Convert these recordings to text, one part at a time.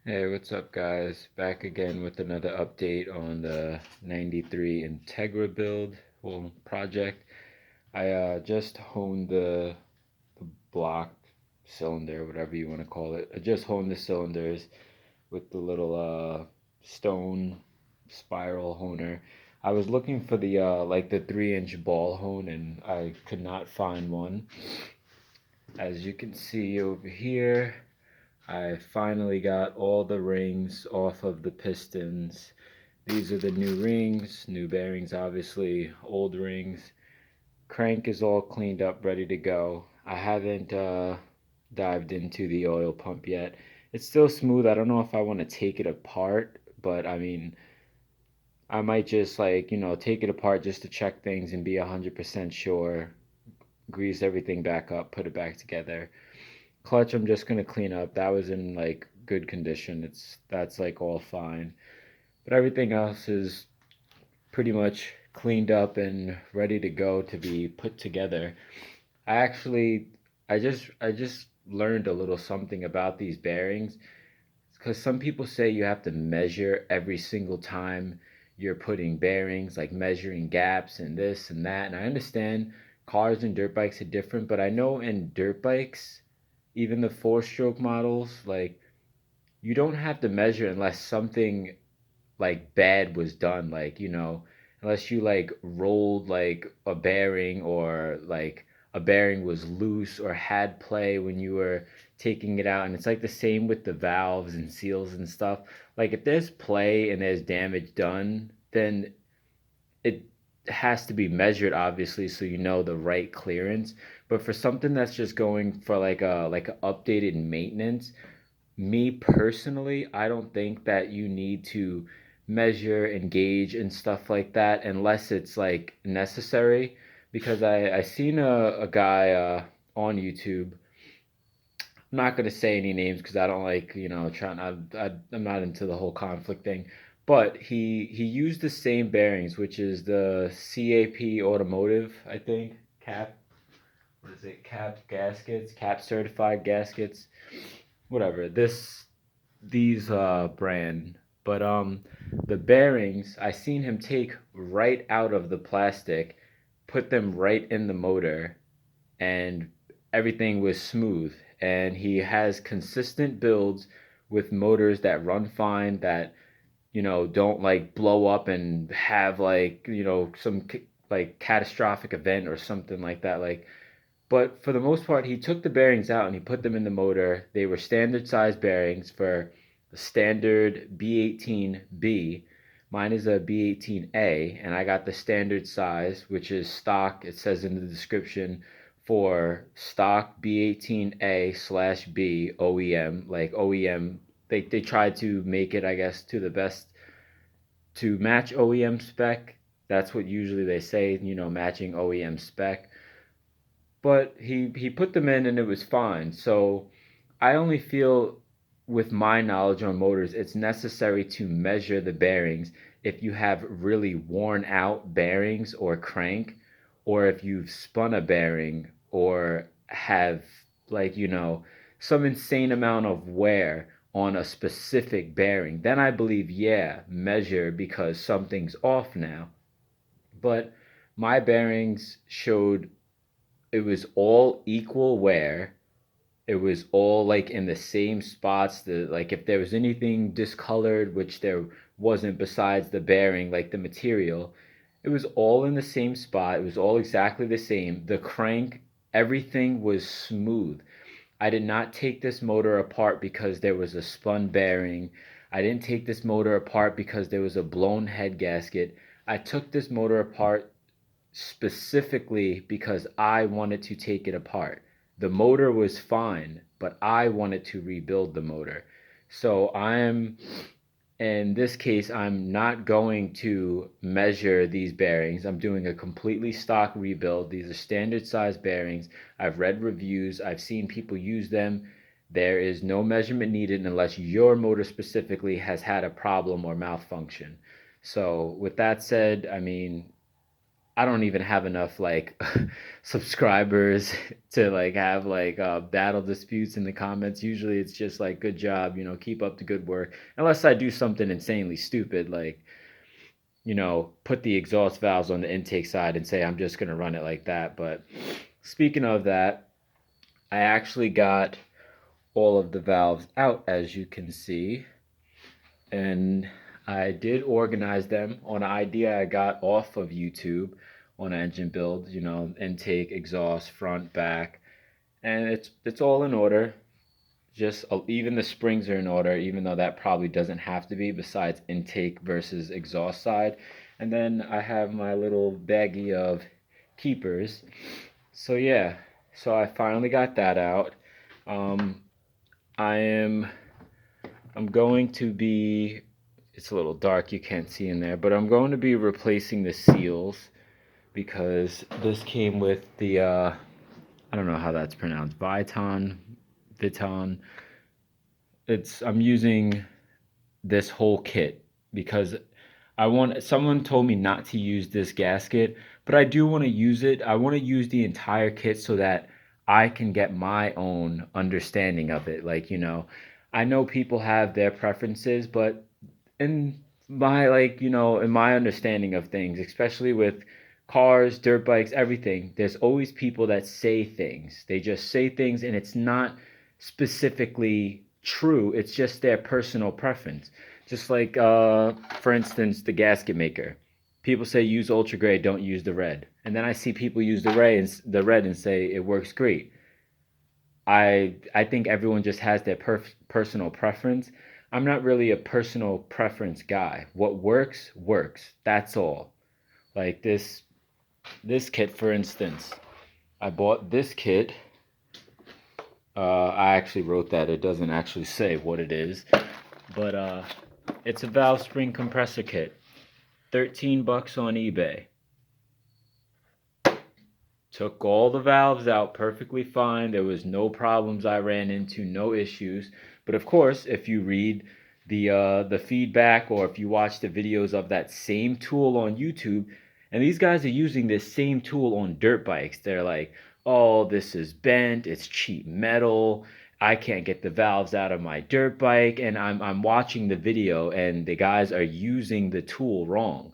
Hey, what's up, guys? Back again with another update on the 93 Integra build whole project. I just honed the block cylinder, whatever you want to call it. I just honed the cylinders with the little stone spiral honer. I was looking for the like the 3-inch ball hone, and I could not find one. As you can see over here, I finally got all the rings off of the pistons. These are the new rings, new bearings obviously, old rings. Crank is all cleaned up, ready to go. I haven't dived into the oil pump yet. It's still smooth. I don't know if I want to take it apart, but I mean, I might just like, take it apart just to check things and be 100% sure, grease everything back up, put it back together. Clutch, I'm just gonna clean up. That was in like good condition. That's like all fine. But everything else is pretty much cleaned up and ready to go to be put together. I actually I just learned a little something about these bearings because some people say you have to measure every single time you're putting bearings, like measuring gaps and this and that. And I understand cars and dirt bikes are different, but I know in dirt bikes, even the four-stroke models, like you don't have to measure unless something like bad was done, like unless you like rolled like a bearing, or like a bearing was loose or had play when you were taking it out. And it's like the same with the valves and seals and stuff. Like if there's play and there's damage done, then it has to be measured obviously, so you know the right clearance. But for something that's just going for like a updated maintenance, me personally, I don't think that you need to measure and gauge and stuff like that unless it's like necessary. Because I seen a guy on YouTube. I'm not gonna say any names because I don't like trying. I'm not into the whole conflict thing. But he used the same bearings, which is the CAP Automotive, I think, cap. What is it? Cap gaskets, cap certified gaskets, whatever. These brand, but the bearings I seen him take right out of the plastic, put them right in the motor, and everything was smooth. And he has consistent builds with motors that run fine, that don't like blow up and have like some like catastrophic event or something like that. Like, but for the most part, he took the bearings out and he put them in the motor. They were standard size bearings for the standard B18B. Mine is a B18A, and I got the standard size, which is stock. It says in the description for stock B18A slash B OEM. Like OEM, they tried to make it, I guess, to the best to match OEM spec. That's what usually they say, matching OEM spec. But he put them in and it was fine. So I only feel, with my knowledge on motors, it's necessary to measure the bearings if you have really worn out bearings or crank, or if you've spun a bearing, or have like some insane amount of wear on a specific bearing. Then I believe, yeah, measure because something's off now. But my bearings showed it was all equal wear. It was all like in the same spots. The like if there was anything discolored, which there wasn't besides the bearing, like the material, it was all in the same spot. It was all exactly the same. The crank, everything was smooth. I did not take this motor apart because there was a spun bearing. I didn't take this motor apart because there was a blown head gasket. I took this motor apart specifically because I wanted to take it apart. The motor was fine, but I wanted to rebuild the motor. So in this case, I'm not going to measure these bearings. I'm doing a completely stock rebuild. These are standard size bearings. I've read reviews, I've seen people use them. There is no measurement needed unless your motor specifically has had a problem or malfunction. So, with that said, I mean, I don't even have enough like subscribers to like have like battle disputes in the comments. Usually it's just like good job, keep up the good work. Unless I do something insanely stupid like, put the exhaust valves on the intake side and say I'm just going to run it like that. But speaking of that, I actually got all of the valves out, as you can see, and I did organize them on an idea I got off of YouTube on engine build, intake, exhaust, front, back, and it's all in order. Just even the springs are in order, even though that probably doesn't have to be, besides intake versus exhaust side. And then I have my little baggie of keepers. So yeah, so I finally got that out. Um, I am I'm going to be, it's a little dark, you can't see in there, but I'm going to be replacing the seals because this came with the I don't know how that's pronounced, Viton. I'm using this whole kit because someone told me not to use this gasket, but I do want to use it. I want to use the entire kit so that I can get my own understanding of it. Like, I know people have their preferences, but in my in my understanding of things, especially with cars, dirt bikes, everything, there's always people that say things. They just say things and it's not specifically true. It's just their personal preference. Just like for instance, the gasket maker. People say use ultra gray, don't use the red. And then I see people use the red and say it works great. I think everyone just has their personal preference. I'm not really a personal preference guy. What works works. That's all. Like this kit, for instance. I bought this kit. I actually wrote that. It doesn't actually say what it is, but it's a valve spring compressor kit. $13 on eBay. Took all the valves out perfectly fine. There was no problems I ran into, no issues. But of course, if you read the feedback or if you watch the videos of that same tool on YouTube, and these guys are using this same tool on dirt bikes, they're like, "Oh, this is bent. It's cheap metal. I can't get the valves out of my dirt bike." And I'm watching the video, and the guys are using the tool wrong.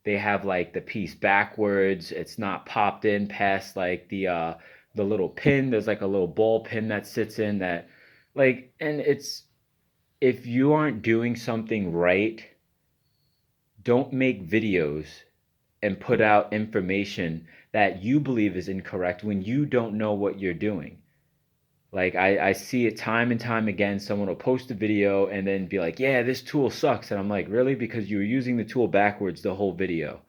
They have like the piece backwards. It's not popped in past like the little pin. There's like a little ball pin that sits in that and it's if you aren't doing something right, don't make videos and put out information that you believe is incorrect when you don't know what you're doing. Like I see it time and time again. Someone will post a video and then be like, "Yeah, this tool sucks." And I'm like, "Really? Because you were using the tool backwards the whole video."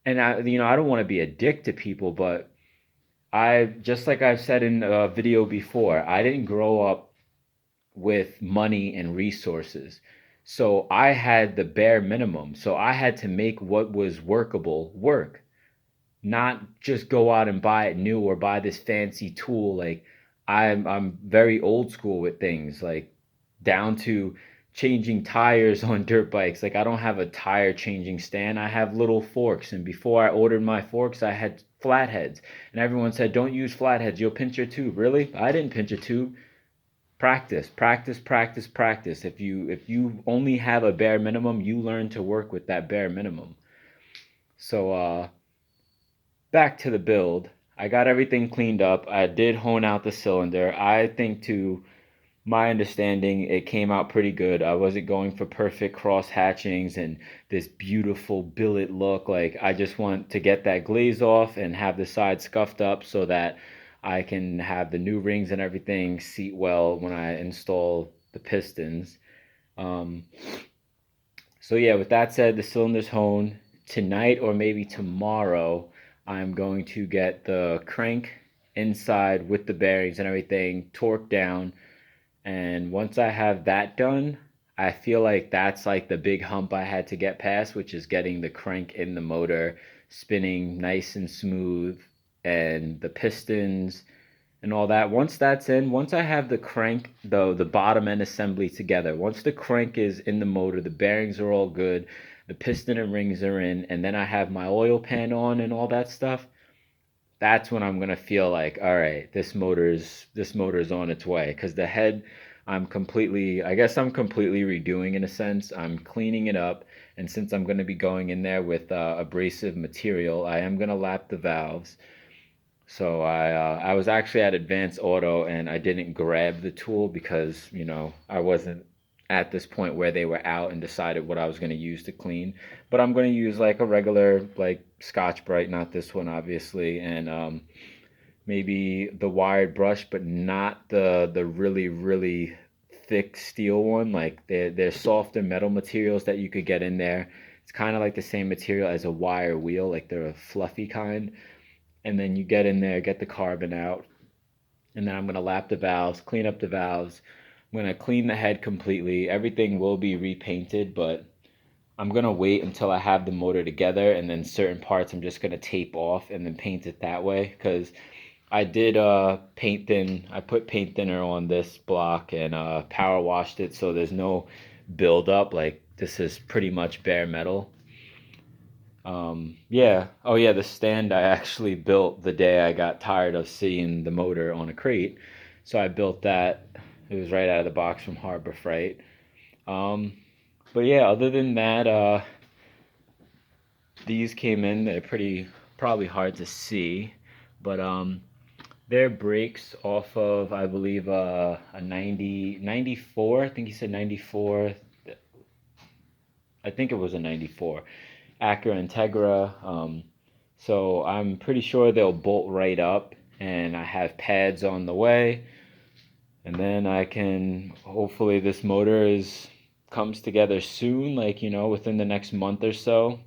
And I don't want to be a dick to people, but I just like I've said in a video before, I didn't grow up with money and resources. So I had the bare minimum. So I had to make what was workable work, not just go out and buy it new or buy this fancy tool. Like I'm very old school with things, like down to changing tires on dirt bikes. Like I don't have a tire changing stand. I have little forks, and before I ordered my forks, I had flatheads. And everyone said, "Don't use flatheads, you'll pinch your tube." Really? I didn't pinch a tube. Practice, practice, practice, practice. If you only have a bare minimum, you learn to work with that bare minimum. So back to the build. I got everything cleaned up. I did hone out the cylinder. I think, to my understanding, it came out pretty good. I wasn't going for perfect cross hatchings and this beautiful billet look. Like, I just want to get that glaze off and have the side scuffed up so that I can have the new rings and everything seat well when I install the pistons. Um, so yeah, with that said, the cylinder's honed. Tonight or maybe tomorrow, I'm going to get the crank inside with the bearings and everything torqued down. And once I have that done, I feel like that's like the big hump I had to get past, which is getting the crank in the motor spinning nice and smooth and the pistons and all that. Once that's in, once I have the crank, the bottom end assembly together, once the crank is in the motor, the bearings are all good, the piston and rings are in, and then I have my oil pan on and all that stuff, that's when I'm gonna feel like, all right, this motor's on its way. Because the head, I guess I'm completely redoing in a sense. I'm cleaning it up, and since I'm gonna be going in there with abrasive material, I am gonna lap the valves. So I was actually at Advanced Auto and I didn't grab the tool because, I wasn't at this point where they were out and decided what I was going to use to clean. But I'm going to use like a regular like Scotch Brite, not this one obviously, and maybe the wired brush, but not the really really thick steel one. Like they're softer metal materials that you could get in there. It's kind of like the same material as a wire wheel, like they're a fluffy kind, and then you get in there, get the carbon out, and then I'm gonna lap the valves, clean up the valves. I'm gonna clean the head completely. Everything will be repainted, but I'm gonna wait until I have the motor together, and then certain parts I'm just gonna tape off and then paint it that way. Because I did paint thin. I put paint thinner on this block and power washed it, so there's no buildup. Like this is pretty much bare metal. Yeah. Oh, yeah. The stand I actually built the day I got tired of seeing the motor on a crate. So I built that. It was right out of the box from Harbor Freight. Um, but yeah, other than that, these came in. They're probably hard to see, but they're brakes off of, I believe, a 94. I think he said 94. I think it was a 94. Acura Integra. So I'm pretty sure they'll bolt right up, and I have pads on the way, and then I can hopefully this motor is comes together soon, like within the next month or so.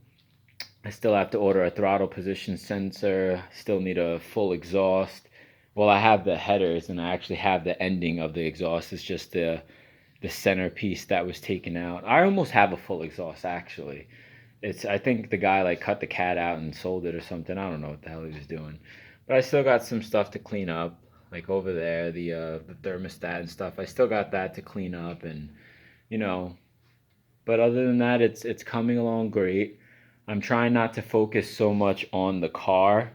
I still have to order a throttle position sensor. Still need a full exhaust. Well, I have the headers, and I actually have the ending of the exhaust. It's just the centerpiece that was taken out. I almost have a full exhaust actually. I think the guy like cut the cat out and sold it or something. I don't know what the hell he was doing. But I still got some stuff to clean up. Like over there, the thermostat and stuff. I still got that to clean up, and you know, but other than that, it's coming along great. I'm trying not to focus so much on the car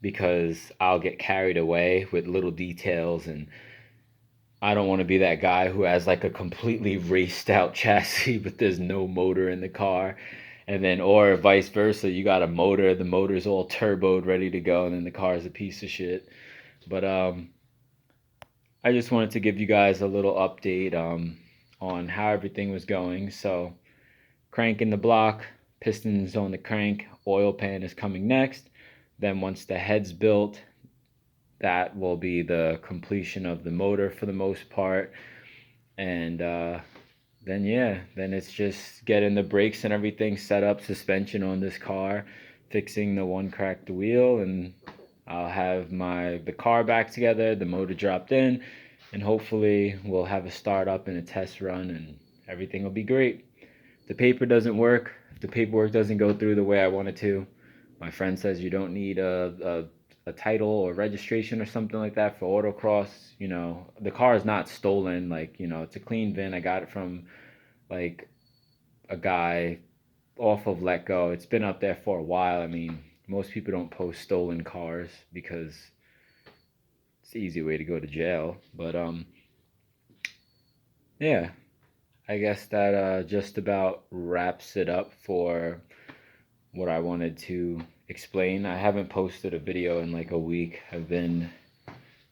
because I'll get carried away with little details, and I don't want to be that guy who has like a completely raced out chassis but there's no motor in the car. And then, or vice versa, you got a motor, the motor's all turboed, ready to go, and then the car's a piece of shit. But I just wanted to give you guys a little update on how everything was going. So, crank in the block, pistons on the crank, oil pan is coming next. Then, once the head's built, that will be the completion of the motor for the most part. And then yeah, then it's just getting the brakes and everything set up, suspension on this car, fixing the one cracked wheel, and I'll have the car back together, the motor dropped in, and hopefully we'll have a start up and a test run, and everything will be great. If the paper doesn't work, if the paperwork doesn't go through the way I want it to, my friend says you don't need a title or registration or something like that for autocross. The car is not stolen. Like, it's a clean VIN. I got it from like a guy off of Let Go. It's been up there for a while. I mean, most people don't post stolen cars because it's the easy way to go to jail. But yeah, I guess that just about wraps it up for what I wanted to explain. I haven't posted a video in like a week. I've been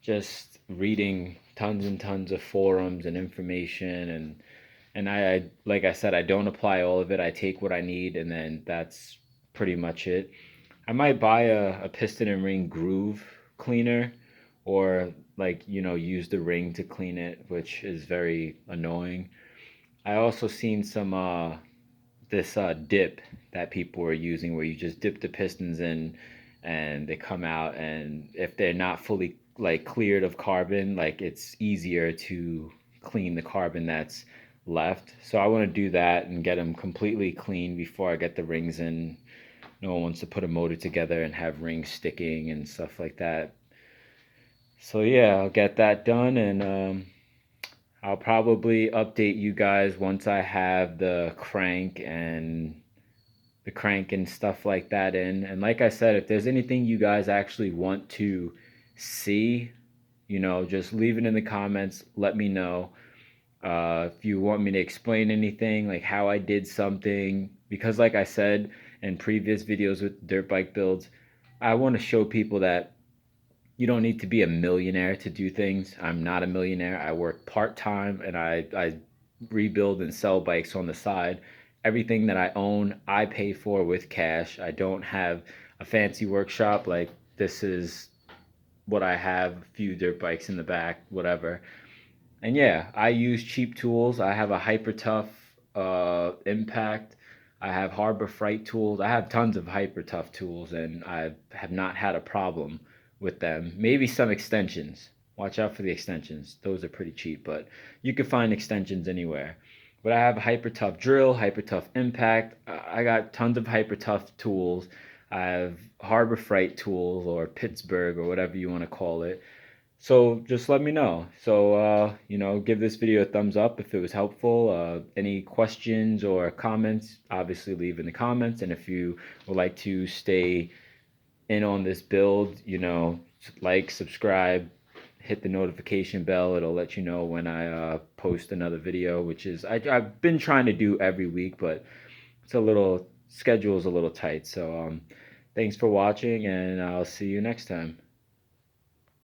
just reading tons and tons of forums and information, and I like I said, I don't apply all of it. I take what I need, and then that's pretty much it. I might buy a piston and ring groove cleaner, or like use the ring to clean it, which is very annoying. I also seen some this dip that people were using where you just dip the pistons in and they come out, and if they're not fully like cleared of carbon, like it's easier to clean the carbon that's left. So I want to do that and get them completely clean before I get the rings in. No one wants to put a motor together and have rings sticking and stuff like that. So yeah, I'll get that done, and I'll probably update you guys once I have the crank and stuff like that in. And like I said, if there's anything you guys actually want to see, just leave it in the comments. Let me know. If you want me to explain anything, like how I did something, because like I said in previous videos with dirt bike builds, I want to show people that you don't need to be a millionaire to do things. I'm not a millionaire. I work part time and I rebuild and sell bikes on the side. Everything that I own, I pay for with cash. I don't have a fancy workshop. Like, this is what I have, a few dirt bikes in the back, whatever. And yeah, I use cheap tools. I have a Hyper Tough Impact. I have Harbor Freight tools. I have tons of Hyper Tough tools, and I have not had a problem with them. Maybe some extensions. Watch out for the extensions. Those are pretty cheap, but you can find extensions anywhere. But I have Hyper Tough Drill, Hyper Tough Impact. I got tons of Hyper Tough tools. I have Harbor Freight tools, or Pittsburgh, or whatever you want to call it. So just let me know. So, give this video a thumbs up if it was helpful. Any questions or comments, obviously leave in the comments. And if you would like to stay in on this build, like, subscribe, hit the notification bell. It'll let you know when I post another video, which is, I've been trying to do every week, but schedule is a little tight. So thanks for watching, and I'll see you next time.